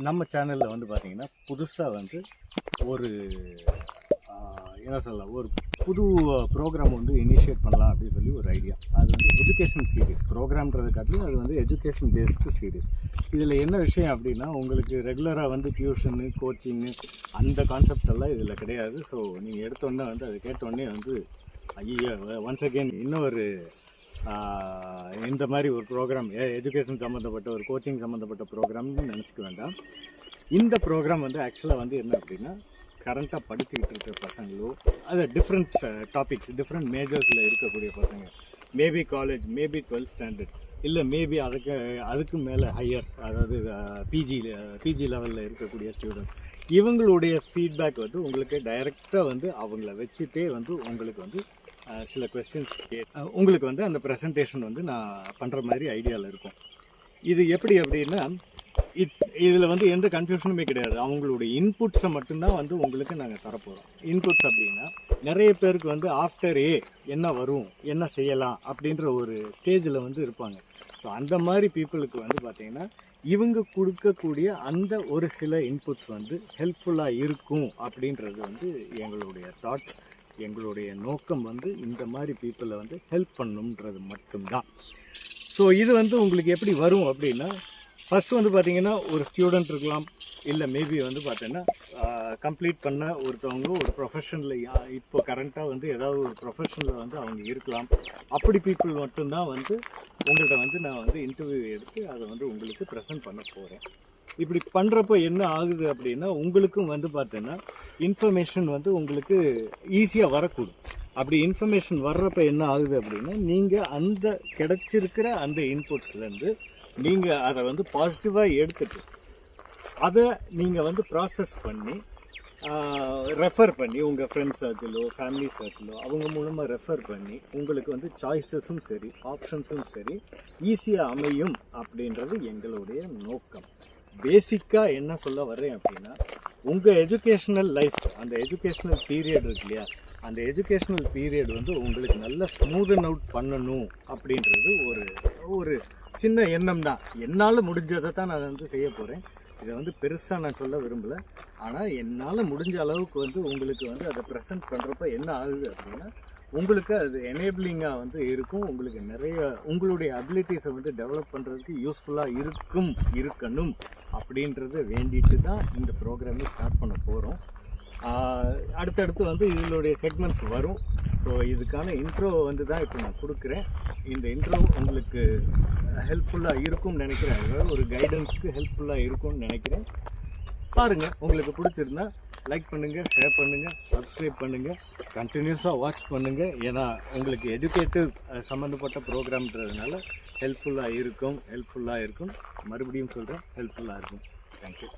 நம்ம சேனலில் வந்து பார்த்திங்கன்னா புதுசாக வந்து ஒரு என்ன சொல்லலாம், ஒரு புது ப்ரோக்ராம் வந்து இனிஷியேட் பண்ணலாம் அப்படின்னு சொல்லி ஒரு ஐடியா. அது வந்து எஜுகேஷன் சீரீஸ் ப்ரோக்ராம்ன்றது காட்டிலும் அது வந்து எஜுகேஷன் பேஸ்டு சீரீஸ். இதில் என்ன விஷயம் அப்படின்னா, உங்களுக்கு ரெகுலராக வந்து டியூஷனு கோச்சிங்கு அந்த கான்செப்ட் எல்லாம் இதில் கிடையாது. ஸோ நீங்கள் எடுத்தோடனே வந்து அது கேட்டோடனே வந்து ஐயோ ஒன்ஸ் அகெயின் இன்னொரு இந்த மாதிரி ஒரு ப்ரோக்ராம் எஜுகேஷன் சம்மந்தப்பட்ட ஒரு கோச்சிங் சம்மந்தப்பட்ட ப்ரோக்ராம்னு நினச்சிக்க வேண்டாம். இந்த ப்ரோக்ராம் வந்து ஆக்சுவலாக வந்து என்ன அப்படின்னா, கரண்ட்டாக படிச்சுக்கிட்டு இருக்கிற பசங்களோ, அது டிஃப்ரெண்ட் டாபிக்ஸ் டிஃப்ரெண்ட் மேஜர்ஸில் இருக்கக்கூடிய பசங்க, maybe college, maybe 12th standard, இல்லை மேபி அதுக்கு மேலே ஹையர், அதாவது பிஜி லெவலில் இருக்கக்கூடிய ஸ்டூடெண்ட்ஸ், இவங்களுடைய ஃபீட்பேக் வந்து உங்களுக்கு டைரெக்டாக வந்து அவங்கள வச்சுட்டே வந்து உங்களுக்கு வந்து சில கொஸ்டின்ஸ் உங்களுக்கு வந்து அந்த ப்ரெசன்டேஷன் வந்து நான் பண்ணுற மாதிரி ஐடியாவில் இருக்கும். இது எப்படி அப்படின்னா, இதில் வந்து எந்த கன்ஃபியூஷனுமே கிடையாது. அவங்களுடைய இன்புட்ஸை மட்டும்தான் வந்து உங்களுக்கு நாங்கள் தரப்போகிறோம். இன்புட்ஸ் அப்படின்னா, நிறைய பேருக்கு வந்து ஆஃப்டர் என்ன வரும், என்ன செய்யலாம் அப்படின்ற ஒரு ஸ்டேஜில் வந்து இருப்பாங்க. ஸோ அந்த மாதிரி பீப்புளுக்கு வந்து பார்த்திங்கன்னா, இவங்க கொடுக்கக்கூடிய அந்த ஒரு சில இன்புட்ஸ் வந்து ஹெல்ப்ஃபுல்லாக இருக்கும் அப்படின்றது வந்து எங்களுடைய தாட்ஸ், எங்களுடைய நோக்கம் வந்து இந்த மாதிரி பீப்புளை வந்து ஹெல்ப் பண்ணணுன்றது மட்டும்தான். ஸோ இது வந்து உங்களுக்கு எப்படி வரும் அப்படின்னா, ஃபஸ்ட்டு வந்து பார்த்திங்கன்னா ஒரு ஸ்டூடெண்ட் இருக்கலாம், இல்லை மேபி வந்து பார்த்தீங்கன்னா கம்ப்ளீட் பண்ண ஒருத்தவங்க ஒரு ப்ரொஃபஷனில் இப்போ கரண்ட்டாக வந்து ஏதாவது ஒரு ப்ரொஃபஷனில் வந்து அவங்க இருக்கலாம். அப்படி பீப்புள் மட்டும்தான் வந்து உங்கள்கிட்ட வந்து நான் வந்து இன்டர்வியூ எடுத்து அதை வந்து உங்களுக்கு ப்ரெசென்ட் பண்ண போகிறேன். இப்படி பண்ணுறப்போ என்ன ஆகுது அப்படின்னா, உங்களுக்கும் வந்து பார்த்தீங்கன்னா இன்ஃபர்மேஷன் வந்து உங்களுக்கு ஈஸியாக வரக்கூடும். அப்படி இன்ஃபர்மேஷன் வர்றப்ப என்ன ஆகுது அப்படின்னா, நீங்கள் அந்த கிடைச்சிருக்கிற அந்த இன்புட்ஸ்லேருந்து நீங்கள் அதை வந்து பாசிட்டிவாக எடுத்துட்டு அதை நீங்கள் வந்து ப்ராசஸ் பண்ணி ரெஃபர் பண்ணி உங்கள் ஃப்ரெண்ட்ஸ் சர்க்கிளோ ஃபேமிலி சர்க்கிளோ அவங்க மூலமாக ரெஃபர் பண்ணி உங்களுக்கு வந்து சாய்ஸஸும் சரி ஆப்ஷன்ஸும் சரி ஈஸியாக அமையும் அப்படின்றது எங்களுடைய நோக்கம். பேசிக்காக என்ன சொல்ல வர்றேன் அப்படின்னா, உங்கள் எஜுகேஷ்னல் லைஃப், அந்த எஜுகேஷ்னல் பீரியட் இருக்கு இல்லையா, அந்த எஜுகேஷ்னல் பீரியட் வந்து உங்களுக்கு நல்ல ஸ்மூதன் அவுட் பண்ணணும் அப்படின்றது ஒரு சின்ன எண்ணம் தான். என்னால் முடிஞ்சதை தான் நான் வந்து செய்ய போகிறேன். இதை வந்து பெருசாக நான் சொல்ல விரும்பலை. ஆனால் என்னால் முடிஞ்ச அளவுக்கு வந்து உங்களுக்கு வந்து அதை ப்ரெசென்ட் பண்ணுறப்ப என்ன ஆகுது அப்படின்னா, உங்களுக்கு அது எனேபிளிங்காக வந்து இருக்கும். உங்களுக்கு நிறைய உங்களுடைய அபிலிட்டிஸை வந்து டெவலப் பண்ணுறதுக்கு யூஸ்ஃபுல்லாக இருக்கணும் அப்படின்றத வேண்டிட்டு தான் இந்த ப்ரோக்ராமே ஸ்டார்ட் பண்ண போகிறோம். அடுத்தடுத்து வந்து இதனுடைய செக்மெண்ட்ஸ் வரும். ஸோ இதுக்கான இன்ட்ரோ வந்து தான் இப்போ நான் கொடுக்குறேன். இந்த இன்ட்ரோ உங்களுக்கு ஹெல்ப்ஃபுல்லாக இருக்கும்னு நினைக்கிறேன். அதாவது ஒரு கைடன்ஸுக்கு ஹெல்ப்ஃபுல்லாக இருக்கும்னு நினைக்கிறேன். பாருங்கள், உங்களுக்கு பிடிச்சிருந்தா லைக் பண்ணுங்கள், ஷேர் பண்ணுங்கள், சப்ஸ்கிரைப் பண்ணுங்கள், கண்டினியூஸாக வாட்ச் பண்ணுங்கள். ஏன்னா உங்களுக்கு எஜுகேட்டிவ் சம்மந்தப்பட்ட ப்ரோக்ராம்ன்றதுனால ஹெல்ப்ஃபுல்லாக இருக்கும். மறுபடியும் சொல்கிறேன், ஹெல்ப்ஃபுல்லாக இருக்கும். தேங்க்யூ.